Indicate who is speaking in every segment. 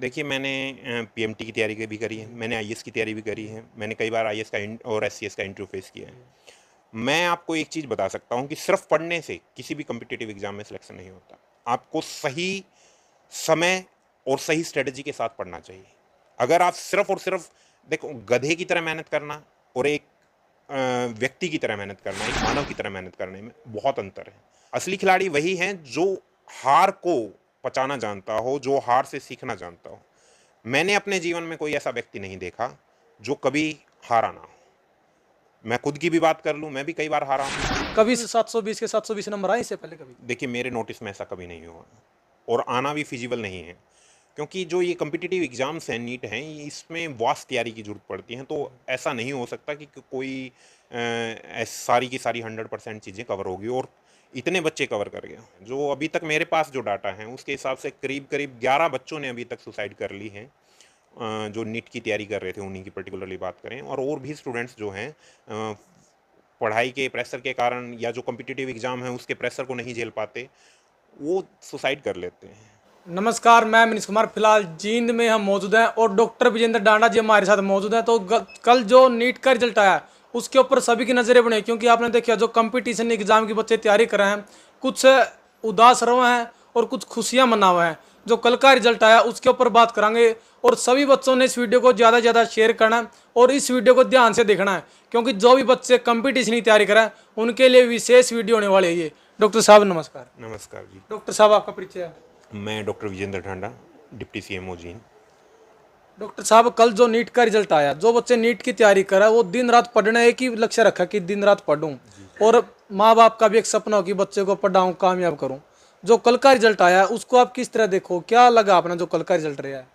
Speaker 1: देखिए मैंने पीएमटी की तैयारी भी करी है, मैंने आईएएस की तैयारी भी करी है, मैंने कई बार आईएएस का और एससीएस का इंटरव्यू फेस किया है। मैं आपको एक चीज़ बता सकता हूँ कि सिर्फ पढ़ने से किसी भी कॉम्पिटिटिव एग्जाम में सिलेक्शन नहीं होता। आपको सही समय और सही स्ट्रेटजी के साथ पढ़ना चाहिए। अगर आप सिर्फ और सिर्फ देखो, गधे की तरह मेहनत करना और एक व्यक्ति की तरह मेहनत करना, एक मानव की तरह मेहनत करने में बहुत अंतर है। असली खिलाड़ी वही हैं जो हार को पचाना जानता हो, जो हार से सीखना जानता हो। मैंने अपने जीवन में कोई ऐसा व्यक्ति नहीं देखा जो कभी हारा ना हो। मैं खुद की भी बात कर लूँ, मैं भी कई बार हारा हूँ।
Speaker 2: कभी 720 के 720 नंबर आए इससे पहले कभी?
Speaker 1: देखिए मेरे नोटिस में ऐसा कभी नहीं हुआ और आना भी फिजिबल नहीं है, क्योंकि जो ये कॉम्पिटिटिव एग्ज़ाम्स हैं, नीट हैं, इसमें वास्ट तैयारी की ज़रूरत पड़ती है। तो ऐसा नहीं हो सकता कि कोई सारी की सारी 100% चीज़ें कवर होगी और इतने बच्चे कवर कर गए। जो अभी तक मेरे पास जो डाटा है उसके हिसाब से करीब करीब 11 बच्चों ने अभी तक सुसाइड कर ली है, जो नीट की तैयारी कर रहे थे उन्हीं की पर्टिकुलरली बात करें। और भी स्टूडेंट्स जो हैं पढ़ाई के प्रेशर के कारण या जो कॉम्पिटिटिव एग्ज़ाम है उसके प्रेशर को नहीं झेल पाते, वो सुसाइड कर लेते हैं।
Speaker 2: नमस्कार, मैं मनीष कुमार। फिलहाल जींद में हम मौजूद हैं और डॉक्टर विजेंद्र डांडा जी हमारे साथ मौजूद हैं। तो कल जो नीट का रिजल्ट आया उसके ऊपर सभी की नज़रें बनी, क्योंकि आपने देखा जो कंपटीशन एग्जाम के बच्चे तैयारी कर रहे हैं, कुछ उदास रहे हैं और कुछ खुशियां मना हुए हैं। जो कल का रिजल्ट आया उसके ऊपर बात करेंगे और सभी बच्चों ने इस वीडियो को ज़्यादा से ज़्यादा शेयर करना है और इस वीडियो को ध्यान से देखना है, क्योंकि जो भी बच्चे कंपटीशन की तैयारी कर रहे हैं उनके लिए विशेष वीडियो होने वाली है ये। डॉक्टर साहब नमस्कार।
Speaker 1: नमस्कार जी।
Speaker 2: डॉक्टर साहब आपका परिचय है?
Speaker 1: मैं doctor Vijendra Dhanda, deputy CMO Jind.
Speaker 2: Doctor साहब, कल जो नीट का रिजल्ट आया, जो बच्चे नीट की तैयारी कर रहा है वो दिन रात पढ़ना, एक ही लक्ष्य रखा कि दिन रात पढ़ूं, और माँ बाप का भी एक सपना हो कि बच्चे को पढ़ाऊं, कामयाब करूं। जो कल का रिजल्ट आया उसको आप किस तरह देखो, क्या लगा आपने जो कल का रिजल्ट रहा है?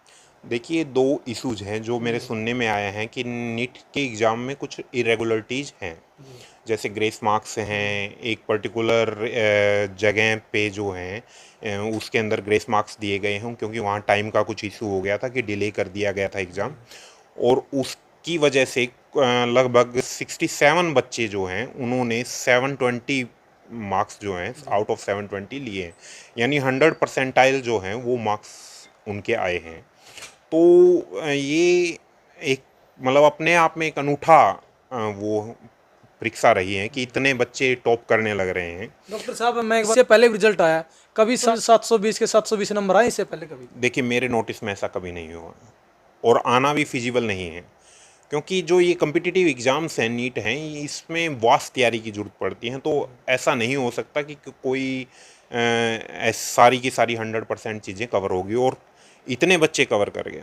Speaker 1: देखिए दो इशूज हैं जो मेरे सुनने में आया है कि नीट के एग्ज़ाम में कुछ इरेगुलरिटीज़ हैं, जैसे ग्रेस मार्क्स हैं, एक पर्टिकुलर जगह पे जो हैं उसके अंदर ग्रेस मार्क्स दिए गए हैं क्योंकि वहाँ टाइम का कुछ इशू हो गया था कि डिले कर दिया गया था एग्ज़ाम, और उसकी वजह से लगभग 67 बच्चे जो हैं उन्होंने 720 मार्क्स जो हैं आउट ऑफ 720 लिए हैं, यानी 100 परसेंटाइल जो हैं वो मार्क्स उनके आए हैं। तो ये एक मतलब अपने आप में एक अनूठा वो परीक्षा रही है कि इतने बच्चे टॉप करने लग रहे हैं।
Speaker 2: डॉक्टर साहब, मैं इससे पहले रिजल्ट आया, कभी 720 के 720 नंबर आए इससे पहले कभी?
Speaker 1: देखिए मेरे नोटिस में ऐसा कभी नहीं हुआ और आना भी फिजिबल नहीं है, क्योंकि जो ये कॉम्पिटिटिव एग्ज़ाम्स हैं, नीट हैं, इसमें वास्ट तैयारी की ज़रूरत पड़ती है। तो ऐसा नहीं हो सकता कि कोई सारी की सारी 100% चीज़ें कवर होगी और इतने बच्चे कवर कर गए।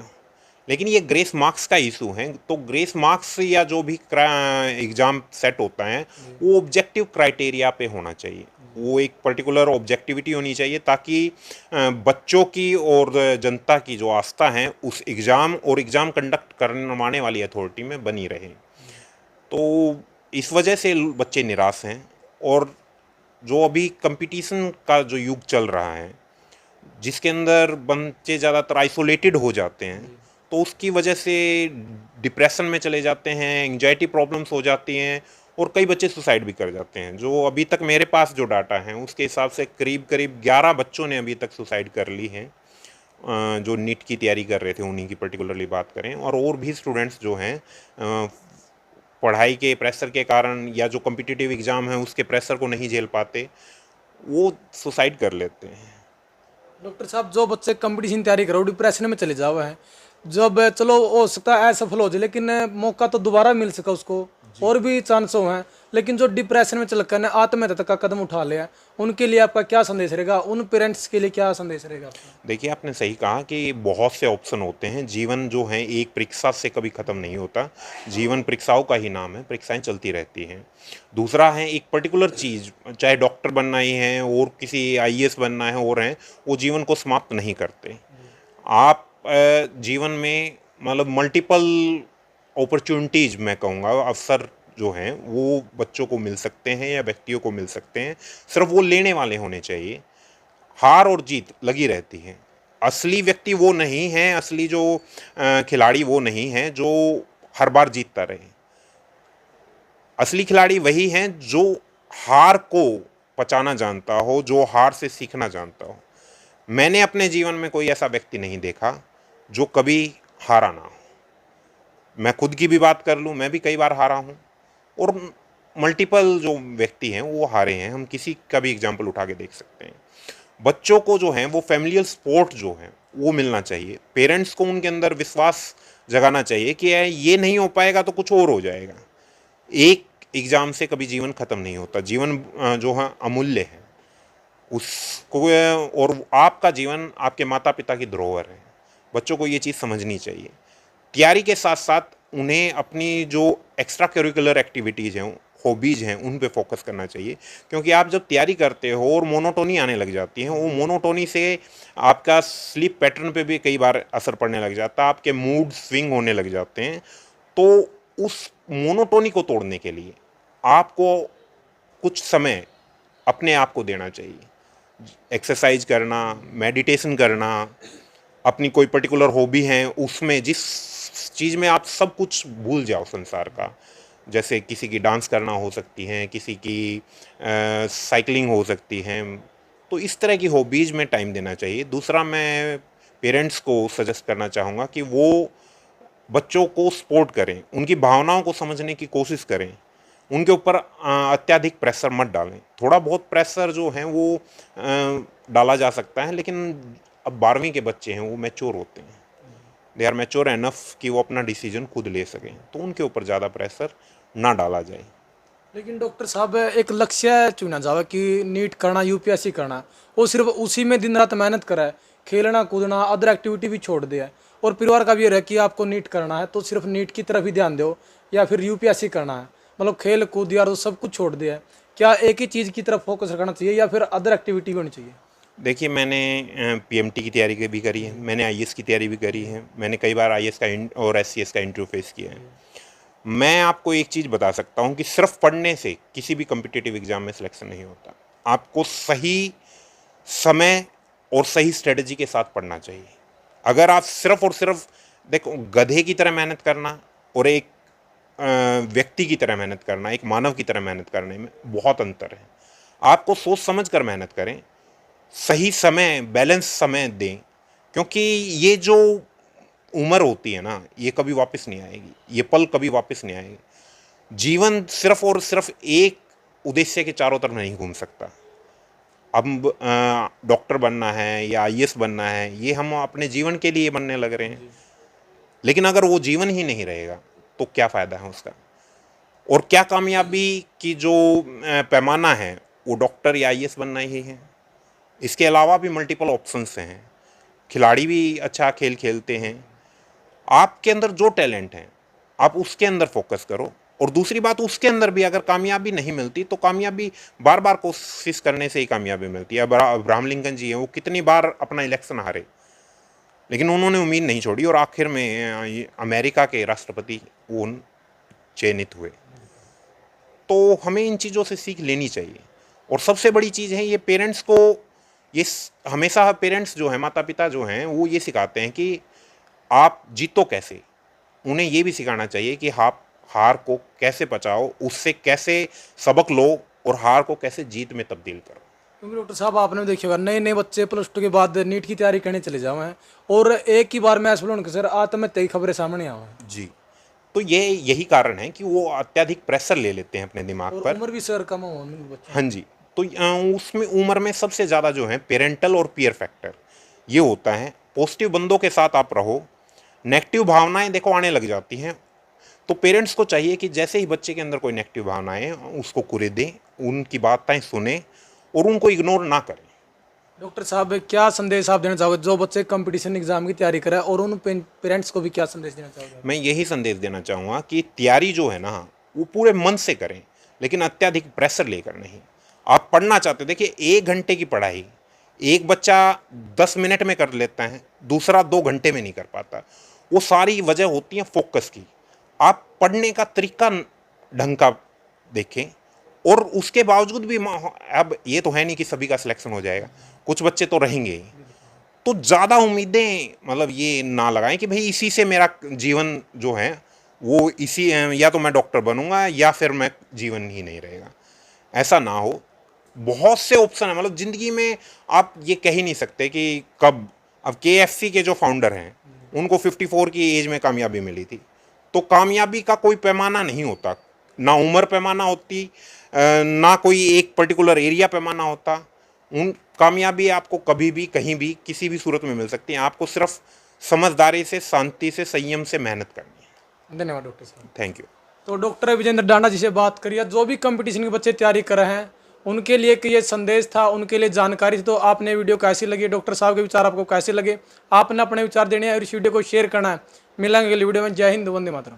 Speaker 1: लेकिन ये ग्रेस मार्क्स का इशू है, तो ग्रेस मार्क्स या जो भी एग्ज़ाम सेट होता है वो ऑब्जेक्टिव क्राइटेरिया पे होना चाहिए, वो एक पर्टिकुलर ऑब्जेक्टिविटी होनी चाहिए ताकि बच्चों की और जनता की जो आस्था है उस एग्ज़ाम और एग्ज़ाम कंडक्ट करवाने वाली अथॉरिटी में बनी रहे। तो इस वजह से बच्चे निराश हैं, और जो अभी कंपटीशन का जो युग चल रहा है जिसके अंदर बच्चे ज़्यादातर आइसोलेटेड हो जाते हैं, तो उसकी वजह से डिप्रेशन में चले जाते हैं, एंजाइटी प्रॉब्लम्स हो जाती हैं और कई बच्चे सुसाइड भी कर जाते हैं। जो अभी तक मेरे पास जो डाटा है उसके हिसाब से करीब करीब 11 बच्चों ने अभी तक सुसाइड कर ली है, जो नीट की तैयारी कर रहे थे उन्हीं की पर्टिकुलरली बात करें। और भी स्टूडेंट्स जो हैं पढ़ाई के प्रेशर के कारण या जो कॉम्पिटिटिव एग्ज़ाम है उसके प्रेशर को नहीं झेल पाते, वो सुसाइड कर लेते हैं।
Speaker 2: डॉक्टर साहब, जो बच्चे कंपटीशन तैयारी करो डिप्रेशन में चले जाओ है, जब चलो हो सकता है असफल हो जाए, लेकिन मौका तो दोबारा मिल सका उसको, और भी चांस हो हैं, लेकिन जो डिप्रेशन में चल कर ने आत्महत्या तक का कदम उठा लिया, उनके लिए आपका क्या संदेश रहेगा? उन पेरेंट्स के लिए क्या संदेश रहेगा आपका?
Speaker 1: देखिए आपने सही कहा कि बहुत से ऑप्शन होते हैं। जीवन जो है एक परीक्षा से कभी ख़त्म नहीं होता, जीवन परीक्षाओं का ही नाम है, परीक्षाएं चलती रहती हैं। दूसरा है एक पर्टिकुलर चीज़, चाहे डॉक्टर बनना ही है और किसी आईएएस बनना है और हैं, वो जीवन को समाप्त नहीं करते। आप जीवन में मतलब मल्टीपल अपॉर्चुनिटीज़, मैं कहूँगा अवसर जो हैं वो बच्चों को मिल सकते हैं या व्यक्तियों को मिल सकते हैं, सिर्फ वो लेने वाले होने चाहिए। हार और जीत लगी रहती है। असली व्यक्ति वो नहीं है, असली जो खिलाड़ी वो नहीं है जो हर बार जीतता रहे। असली खिलाड़ी वही हैं जो हार को पचाना जानता हो, जो हार से सीखना जानता हो। मैंने अपने जीवन में कोई ऐसा व्यक्ति नहीं देखा जो कभी हारा ना हो। मैं खुद की भी बात कर लूँ, मैं भी कई बार हारा हूँ, और मल्टीपल जो व्यक्ति हैं वो हारे हैं। हम किसी का भी एग्जाम्पल उठा के देख सकते हैं। बच्चों को जो है वो फैमिलियल सपोर्ट जो है वो मिलना चाहिए। पेरेंट्स को उनके अंदर विश्वास जगाना चाहिए कि ये नहीं हो पाएगा तो कुछ और हो जाएगा। एक एग्ज़ाम से कभी जीवन ख़त्म नहीं होता। जीवन जो है अमूल्य है, उसको, और आपका जीवन आपके माता पिता की धरोहर है। बच्चों को ये चीज़ समझनी चाहिए। तैयारी के साथ साथ उन्हें अपनी जो एक्स्ट्रा करिकुलर एक्टिविटीज़ हैं, हॉबीज़ हैं, उन पे फोकस करना चाहिए। क्योंकि आप जब तैयारी करते हो और मोनोटोनी आने लग जाती है, वो मोनोटोनी से आपका स्लीप पैटर्न पे भी कई बार असर पड़ने लग जाता है, आपके मूड स्विंग होने लग जाते हैं। तो उस मोनोटोनी को तोड़ने के लिए आपको कुछ समय अपने आप को देना चाहिए। एक्सरसाइज करना, मेडिटेशन करना, अपनी कोई पर्टिकुलर हॉबी है उसमें जिस चीज़ में आप सब कुछ भूल जाओ संसार का। जैसे किसी की डांस करना हो सकती हैं, किसी की साइकिलिंग हो सकती हैं। तो इस तरह की हॉबीज़ में टाइम देना चाहिए। दूसरा, मैं पेरेंट्स को सजेस्ट करना चाहूँगा कि वो बच्चों को सपोर्ट करें, उनकी भावनाओं को समझने की कोशिश करें। उनके ऊपर अत्यधिक प्रेशर मत डालें। थोड़ा बहुत प्रेशर जो है वो डाला जा सकता है, लेकिन अब 12वीं के बच्चे हैं, वो मैच्योर होते हैं। दे आर मैच्योर एनफ कि वो अपना डिसीजन खुद ले सकें, तो उनके ऊपर ज़्यादा प्रेशर ना डाला जाए।
Speaker 2: लेकिन डॉक्टर साहब एक लक्ष्य चुना जावे कि नीट करना, यूपीएससी करना, वो सिर्फ उसी में दिन रात मेहनत करा है, खेलना कूदना अदर एक्टिविटी भी छोड़ दिया है, और परिवार का भी ये रहे कि आपको नीट करना है तो सिर्फ नीट की तरफ ही ध्यान दो, या फिर यूपीएससी करना है, मतलब खेल कूद यार वो सब कुछ छोड़ दिया है। क्या एक ही चीज़ की तरफ फोकस रखना चाहिए या फिर अदर एक्टिविटी भी होनी चाहिए?
Speaker 1: देखिए, मैंने पीएमटी की तैयारी भी करी है, मैंने आईएएस की तैयारी भी करी है, मैंने कई बार आईएएस का और एससीएस का इंटरव्यू फेस किया है। मैं आपको एक चीज़ बता सकता हूँ कि सिर्फ पढ़ने से किसी भी कम्पिटिटिव एग्ज़ाम में सिलेक्शन नहीं होता। आपको सही समय और सही स्ट्रेटजी के साथ पढ़ना चाहिए। अगर आप सिर्फ और सिर्फ, देखो, गधे की तरह मेहनत करना और एक व्यक्ति की तरह मेहनत करना, एक मानव की तरह मेहनत करने में बहुत अंतर है। आपको सोच समझ कर मेहनत करें, सही समय, बैलेंस समय दें, क्योंकि ये जो उम्र होती है ना, ये कभी वापस नहीं आएगी, ये पल कभी वापस नहीं आएगी। जीवन सिर्फ और सिर्फ एक उद्देश्य के चारों तरफ नहीं घूम सकता। अब डॉक्टर बनना है या आईएएस बनना है, ये हम अपने जीवन के लिए बनने लग रहे हैं, लेकिन अगर वो जीवन ही नहीं रहेगा तो क्या फ़ायदा है उसका। और क्या कामयाबी की जो पैमाना है वो डॉक्टर या आईएएस बनना ही है। इसके अलावा भी मल्टीपल ऑप्शंस हैं। खिलाड़ी भी अच्छा खेल खेलते हैं। आपके अंदर जो टैलेंट है आप उसके अंदर फोकस करो। और दूसरी बात, उसके अंदर भी अगर कामयाबी नहीं मिलती तो कामयाबी बार बार कोशिश करने से ही कामयाबी मिलती है। अब्राहम लिंकन जी हैं, वो कितनी बार अपना इलेक्शन हारे, लेकिन उन्होंने उम्मीद नहीं छोड़ी और आखिर में अमेरिका के राष्ट्रपति वो चयनित हुए। तो हमें इन चीज़ों से सीख लेनी चाहिए। और सबसे बड़ी चीज़ है, ये पेरेंट्स को, ये हमेशा पेरेंट्स जो हैं, माता पिता जो हैं, वो ये सिखाते हैं कि आप जीतो कैसे। उन्हें ये भी सिखाना चाहिए कि आप हार को कैसे पचाओ, उससे कैसे सबक लो और हार को कैसे जीत में तब्दील करो।
Speaker 2: क्योंकि डॉक्टर साहब आपने देखिए होगा नए नए बच्चे +2 के बाद नीट की तैयारी करने चले जाओ हैं, और एक ही बार मैच बोलो सर आत्महत्या की खबरें सामने आवा हैं।
Speaker 1: जी, तो ये यही कारण है कि वो अत्यधिक प्रेशर ले लेते हैं अपने दिमाग
Speaker 2: और
Speaker 1: पर।
Speaker 2: उम्र भी सर कम हो बच्चे।
Speaker 1: हाँ जी, तो उसमें उम्र में सबसे ज़्यादा जो है पेरेंटल और पीयर फैक्टर ये होता है। पॉजिटिव बंदों के साथ आप रहो, नेगेटिव भावनाएं देखो आने लग जाती हैं। तो पेरेंट्स को चाहिए कि जैसे ही बच्चे के अंदर कोई नेगेटिव भावनाएं उसको कुरेदें, उनकी बातें सुने और उनको इग्नोर ना करें।
Speaker 2: डॉक्टर साहब क्या संदेश आप देना चाहोगे जो बच्चे कंपटीशन एग्जाम की तैयारी कर रहे हैं, और उन पेरेंट्स को भी क्या संदेश देना चाहोगे?
Speaker 1: मैं यही संदेश देना चाहूँगा कि तैयारी जो है ना वो पूरे मन से करें, लेकिन अत्यधिक प्रेशर लेकर नहीं। आप पढ़ना चाहते, देखिए 1 घंटे की पढ़ाई एक बच्चा 10 मिनट में कर लेता है, दूसरा 2 घंटे में नहीं कर पाता। वो सारी वजह होती है फोकस की। आप पढ़ने का तरीका ढंग का देखें, और उसके बावजूद भी अब ये तो है नहीं कि सभी का सिलेक्शन हो जाएगा, कुछ बच्चे तो रहेंगे ही। तो ज़्यादा उम्मीदें मतलब ये ना लगाएं कि भाई इसी से मेरा जीवन जो है वो इसी, या तो मैं डॉक्टर बनूंगा या फिर मैं जीवन ही नहीं रहेगा, ऐसा ना हो। बहुत से ऑप्शन है, मतलब ज़िंदगी में आप ये कह ही नहीं सकते कि कब। अब केएफसी के जो फाउंडर हैं उनको 54 की एज में कामयाबी मिली थी। तो कामयाबी का कोई पैमाना नहीं होता, ना उम्र पैमाना होती, ना कोई एक पर्टिकुलर एरिया पैमाना होता। उन कामयाबी आपको कभी भी कहीं भी किसी भी सूरत में मिल सकती है। आपको सिर्फ समझदारी से, शांति से, संयम से मेहनत करनी है।
Speaker 2: धन्यवाद डॉक्टर साहब।
Speaker 1: Thank you.
Speaker 2: तो डॉक्टर विजेंद्र डांडा जी से बात करिए, जो भी कंपटीशन के बच्चे तैयारी कर रहे हैं उनके लिए कि ये संदेश था, उनके लिए जानकारी थी। तो आपने वीडियो कैसी लगी, डॉक्टर साहब के विचार आपको कैसे लगे, आपने अपने विचार देने हैं और इस वीडियो को शेयर करना है। मिलेंगे अगली वीडियो में। जय हिंद, वंदे मातरम।